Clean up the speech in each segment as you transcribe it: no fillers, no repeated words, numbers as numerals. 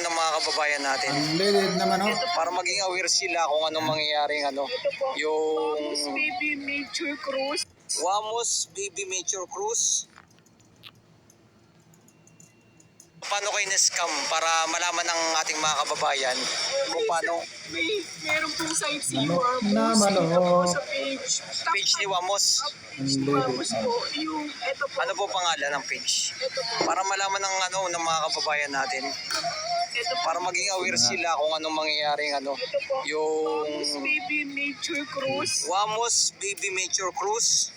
ng mga kababayan natin. Ang lilit naman, oh. Para maging aware sila kung anong mangyayaring yung Wamos Baby Nature Cruise. Wamos Baby Nature Cruise. Paano kayo na-scam para malaman ng ating mga kababayan kung paano Meron pong site si Ano Wamos. naman, Ito po oh. sa page. page ni Wamos? Page ni Wamos po. Yung, ito po. Ano po pangalan ng page? Ito po. Para malaman ng mga kababayan natin. Ito po. Para maging aware sila kung anong mangyayaring Ito po. yung Wamos Baby Nature Cruise. Wamos Baby Nature Cruise.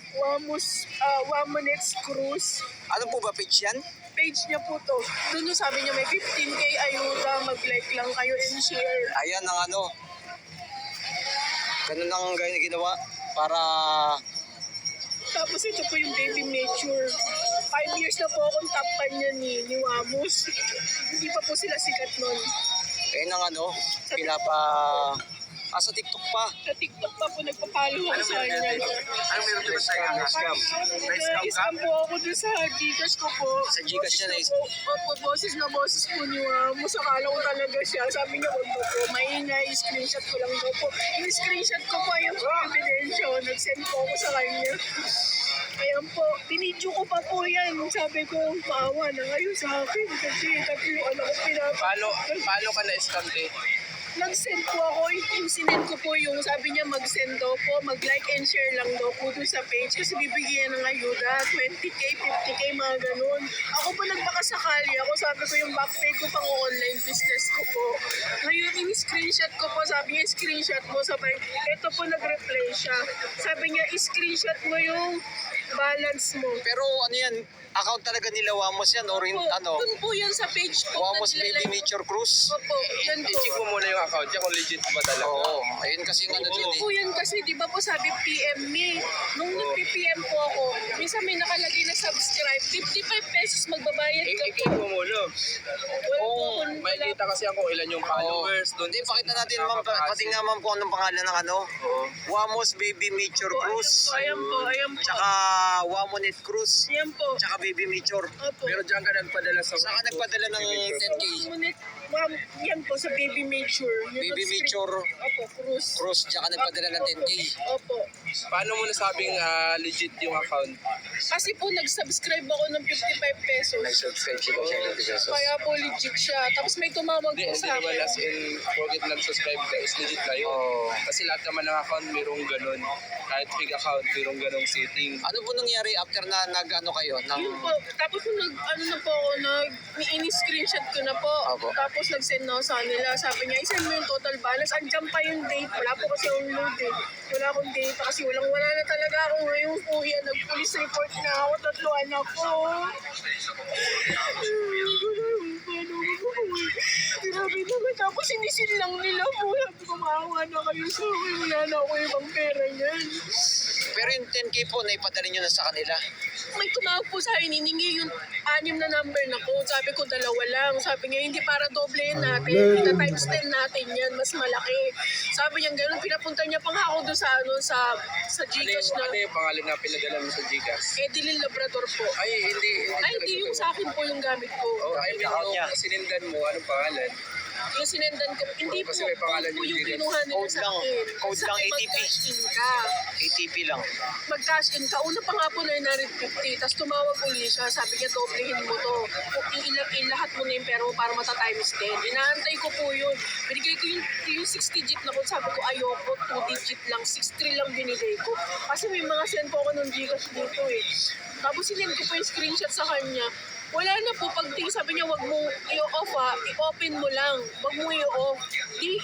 Wamonets Cruise. Ano po ba page yan? Page niya po to. Doon yung sabi niya may 15k ayuda, mag-like lang kayo and share. Ayan ang ganun ang ginawa para Tapos ito po yung Baby Nature. 5 years na po akong top fan niya ni Wamos. Hindi pa po sila sikat nun. ayun ang sa TikTok pa. Sa TikTok pa po nagpapalo ako sa kanya. Ano meron doon sa scam? Na-scam po ako doon sa Gcash ko po. Sa Gcash niya Opo, boses na boses po ni Wamos. Akala ko talaga siya. Sabi niya, wag mo po. Maingay, screenshot ko lang daw po. Yung screenshot ko po, yung ebidensyo. Nag-send po ako sa kanya. Ayan po, binidyo ko pa po yan. Sabi ko, maawa na kayo sa akin. Kasi tatlo anak ko Paano ka na-scam, te? Nag-send po ako, yung sinend ko po yung sabi niya mag-send daw po, mag-like and share lang daw po dun sa page kasi bibigyan ng ayuda, 20k, 50k, mga ganun. Ako po nagpakasakali ako, sabi ko yung backpay ko pang online business ko po. Ngayon, in-screenshot ko po, sabi niya, screenshot mo, sabi, ito po nag-reply siya. Sabi niya, screenshot mo yung balance mo. Pero ano yan, account talaga nila Wamos yan or Doon po yan sa page ko. Wamos Baby Nature Cruise? Opo, yan po. I-check mo muna yung account niya kung legit ba talaga. Oo, ayun kasi Hindi dyan po yan kasi, di ba po sabi PM me. Nung nag-PM po ako, minsan may nakalagay na subscribe, 55 pesos magbabayad ka po. I-click mo muna. Wala po akong- May kita kasi ako ilan yung followers doon. Hindi, pakita natin ma'am, patingnan ma'am kung anong pangalan ng Wamos Baby Nature Cruise. Ayan po, ayan po. Tsaka Wamonet Cruise. Ayan po. Tsaka Baby Nature. Opo. Pero diyan ka nagpadala sa Saka nagpadala ng 10k. Ngunit, ma'am, yan po sa Baby Nature. Yung Baby nag-screen- Nature Opo, cruise. Cruise, tsaka nagpadala ng 10k. Opo. Paano mo nasabing legit yung account? Kasi po nag-subscribe ako ng 55 pesos. Nag-subscribe sila siya ng pesos. Kaya po legit siya. Tapos may tumawag Hindi po sa naman akin. as in, forget nag-subscribe ka, is legit kayo. Oo. Kasi lahat naman ng account mayroong ganun. Kahit fake account, mayroong ganung setting. Ano po nangyari after na nag-ano kayo? Yun po. Tapos nung na po ako, ini-screenshot ko na po. Opo. Tapos nag-send na ako sa kanila. Sabi niya, i-send mo yung total balance. Andiyan pa yung date. Wala po kasi yung load eh. Wala akong data kasi wala na talaga ako ngayon kuya. Nag-police report na ako. Tatlo anak ko. Grabe naman. Tapos sinisil lang nila po. Sabi ko, maawa na kayo sa akin. Wala na ako ibang pera niyan. Pero yung 10k po, naipadala nyo na sa kanila. May tumawag po sa akin, hiningi yung 6 na number na ko. Sabi ko, 2 lang. Sabi niya, hindi para doblehin natin. Ita times 10 natin yan, mas malaki. Sabi niya, ganun, pinapunta niya pang ako doon sa Gcash na. Ano yung pangalan na pinadala mo sa Gcash? Edilyn Labrador po. Ay, Hindi yung sa akin po yung gamit ko. Oh, I mean, yung sinindan mo, anong pangalan? Yung sinendan ko, hindi po. Kasi may pangalan po yung yung Gcash. kinuha nila Code sa lang. akin. Code Sa lang, akin, ATP. mag-cash in ka. ATP lang. Mag-cash in ka. Una pa nga po 950. Tapos tumawag uli siya. Sabi niya, doblehin mo to. Ilahat mo na yung pera mo para mata-times 10. Inaantay ko po yun. Binigay ko yung 6 digit na ko. Sabi ko, ayoko. 2 digit lang. 6-3 lang binigay ko. Kasi may mga send po ako ng Gcash dito eh. Tapos sinend ko po yung screenshot sa kanya. Wala na po. Pagting sabi niya, wag mo i-off i-open mo lang. Wag mo i-off.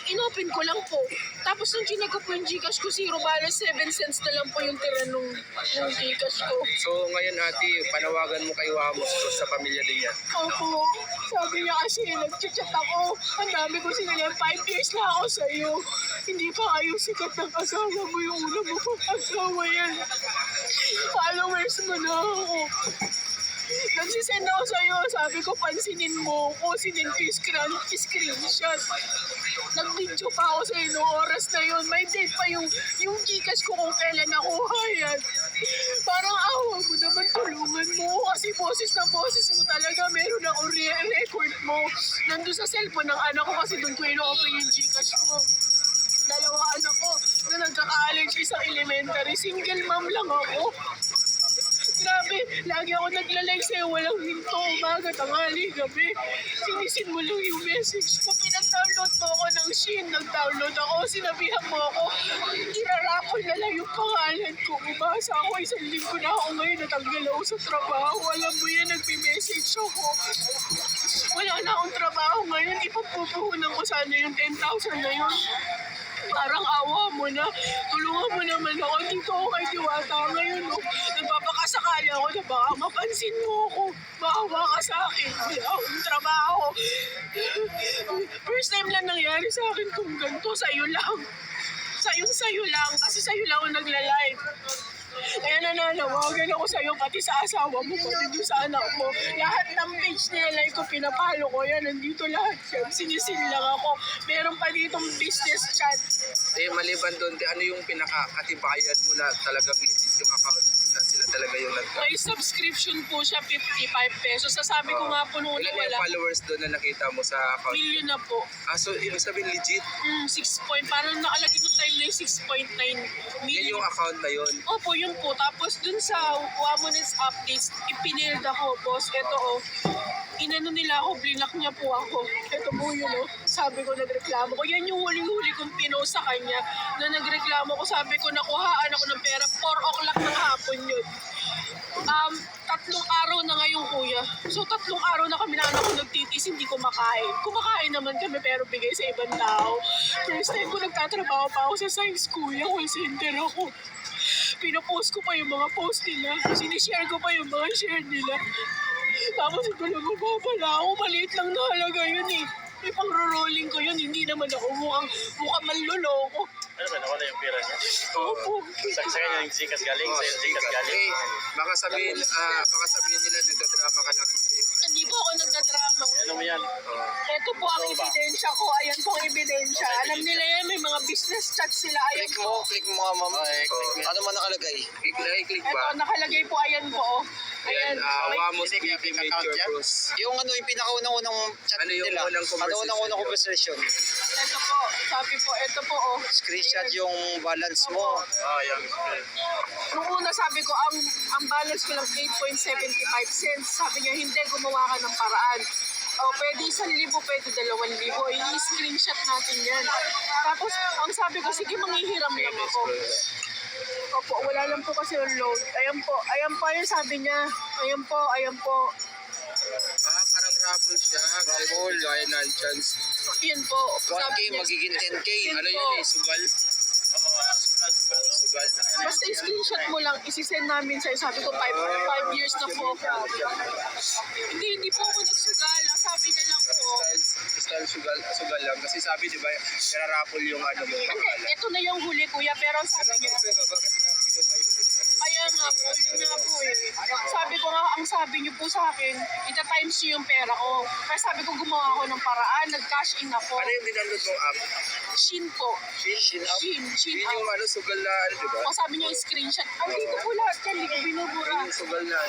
In-open ko lang po. Tapos nung chinek ko po yung Gcash ko, 0 balance, 7 cents na lang po yung tira nung Gcash ko. So ngayon ate, panawagan mo kay Wamos ko sa pamilya din yan. Opo. Sabi niya kasi, nag-chat ako. Ang dami ko sinanyan, 5 years na ako sa'yo. Hindi pa kayo sikat ng asawa mo, yung una mo pang asawa yan. Followers mo na ako. Nagsisend ako sa'yo, sabi ko pansinin mo ko, sinend ko yung screenshot. Nag-video pa ako sa'yo noong oras na yun. May date pa yung Gcash ko kung kailan nakuha yan. Parang awa mo naman, tulungan mo. Kasi boses na boses mo talaga. Meron akong record mo. Nandun sa cellphone ng anak ko kasi doon ko ino-open yung Gcash ko. Dalawa anak ko na nagka-college, isang elementary. Single mom lang ako. Grabe, lagi ako nagla-like sa'yo, walang hinto, umaga, tanghali, gabi. Sinisin mo lang yung message ko. Pinag-download mo ako ng Shein, nag-download ako, sinabihan mo ako, irarapol na lang yung pangalan ko. Umasa ako, 1 linggo na ako ngayon, natanggal ako sa trabaho. Alam mo yan, nagme-message ako. Wala na akong trabaho ngayon, ipagpupuhunan ko sana yung 10,000 na yun. Parang awa mo na. Tulungan mo naman ako. Dito ako kay Diwata ngayon. No? Nagpapakasakali ako na baka mapansin mo ako. Maawa ka sa akin. Wala akong trabaho. First time lang nangyari sa akin kung ganito. Sa'yo lang. Sa'yo lang. Kasi sa'yo lang ako nagla-live. Kaya nananawagan ako sa'yo, pati sa asawa mo, pati doon sa anak mo. Lahat ng page nila ko, pinapalo ko yan. Nandito lahat yan. Sinisin lang ako. Meron pa ditong business chat. Maliban doon, ano yung pinakakatibayan mo na talagang legit yung account na sila talaga yung May subscription po siya, 55 pesos. Sasabi ko nga po noon Ilan yung wala. followers doon na nakita mo sa account? Million na po. So ibig sabihin legit? 6 point. Parang nakalagay yung time na yung 6.9 Yan million. yung account na yun. Opo, yun po. Tapos dun sa Wamonets updates, ipinailed ako, boss. Ito inano nila ako, blinak niya po ako. Ito po yun Sabi ko, nagreklamo ko. Yan yung huling-huli kong pinost sa kanya na nagreklamo ko. Sabi ko, nakuhaan ako ng pera. 4 o'clock ng hapon yun. 3 araw na ngayon, kuya. So, 3 araw na kami na anak ko nagtitis, hindi kumakain. Kumakain naman kami pero bigay sa ibang tao. First time ko nagtatrabaho pa ako sa science, kuya. Call center ako. Pinopost ko pa yung mga post nila. Sinishare ko pa yung mga share nila. Tapos ito lang mababala ako. Maliit lang na halaga yun eh. May pang-rolling ko yun. Hindi naman ako mukhang manloloko. Ano ba, nawala yung pera niya? Opo. Sa kanya yung Gcash galing, sa yung Gcash galing. Baka sabihin nila nagdadrama ka lang. Ano ba yung Hindi po ako nagdadrama. Ano mo yan? Ito po ang ebidensya ko. Ayan po ang ebidensya. Alam nila yan, may mga business chat sila. Ayan Click mo nga, ma'am. click mo. Ano man nakalagay? click Ito, ba? nakalagay po. Ayan po. Ayan, May- Wamos TV Major Bros. Yung yung pinakaunang chat Ano yung nila. unang conversation? Unang conversation? Ito po. Sabi po, ito po Screenshot yung balance mo. Yung Nung una sabi ko, ang balance ko lang 8.75 cents. Sabi niya, hindi, gumawa ka ng paraan. Pwede 1,000, pwede 2,000. I-screenshot natin yan. Tapos, ang sabi ko, sige, manghihiram lang ako. Opo, wala lang po kasi yung load. Ayan po yung sabi niya. Ayan po. Parang raffle siya. Raffle. Gaya ng chance. Yan po. 1K Sabi niya, magiging 10K. Ano yun sugal? Sugal. basta i-screenshot mo lang, isi-send namin sa'yo. Sabi ko, 5 years na po ako. Hindi po ako nagsugal. Sabi niya lang po. Style sugal lang. Kasi sabi, di ba, nara-raffle yung ano mo. Hindi, ito na yung huli, kuya. Pero ang sabi niya, Bakit na kinuha yung kaya nga po, yun nga po Sabi ko nga, ang sabi niyo po sa akin, ita-times niyo yung pera ko. Kaya sabi ko, gumawa ako ng paraan, nag-cash in ako. Ano yung dinaload mong app? Shin po. Shin up. Shin Yun out. yung sugal na di ba? O sabi niya, screenshot. Andito po lahat yan, hindi ko binubura. Yung sugal na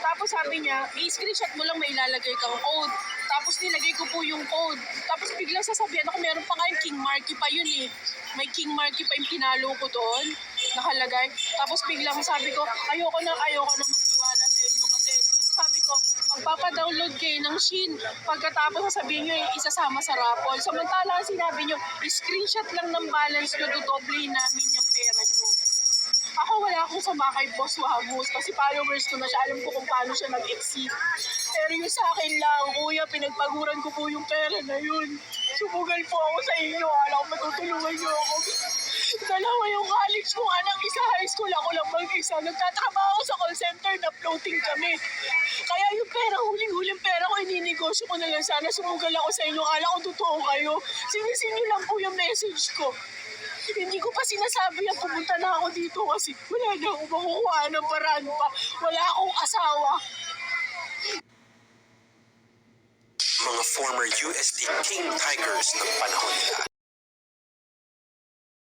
Tapos sabi niya, i-screenshot mo lang, may ilalagay kang code. Tapos nilagay ko po yung code. Tapos biglang sasabihan ako, meron pa nga yung King Marky pa yun eh. May King Marky pa yung pinalo ko doon, nakalagay. Tapos biglang sabi ko, ayoko na magtiwala sa inyo kasi sabi ko, magpapadownload kayo ng Shein. Pagkatapos sasabihin nyo, isasama sa raffle. Samantala sinabi nyo, screenshot lang ng balance nyo, dodoblehin namin yung pera nyo. Ako wala akong sama kay Boss Wamos kasi followers ko na siya. Alam ko kung paano siya nag-exit. Pero yung sa akin lang, kuya, pinagpaguran ko po yung pera na yun. Sumugal po ako sa inyo. Alam ko matutulungan niyo ako. Dalawa yung college kong anak, isa high school, ako lang mag-isa. Nagtatrabaho sa call center na floating kami. Kaya yung pera, huling-huling pera ko, ininegosyo ko na lang sana. Sumugal ako sa inyo. Alam ko totoo kayo. Sinisin niyo lang po yung message ko. Hindi ko pa sinasabi yan, pumunta na ako dito kasi wala na akong makukuha ng paraan pa. Wala akong asawa. Mga former USD King Tigers ng panahon nila.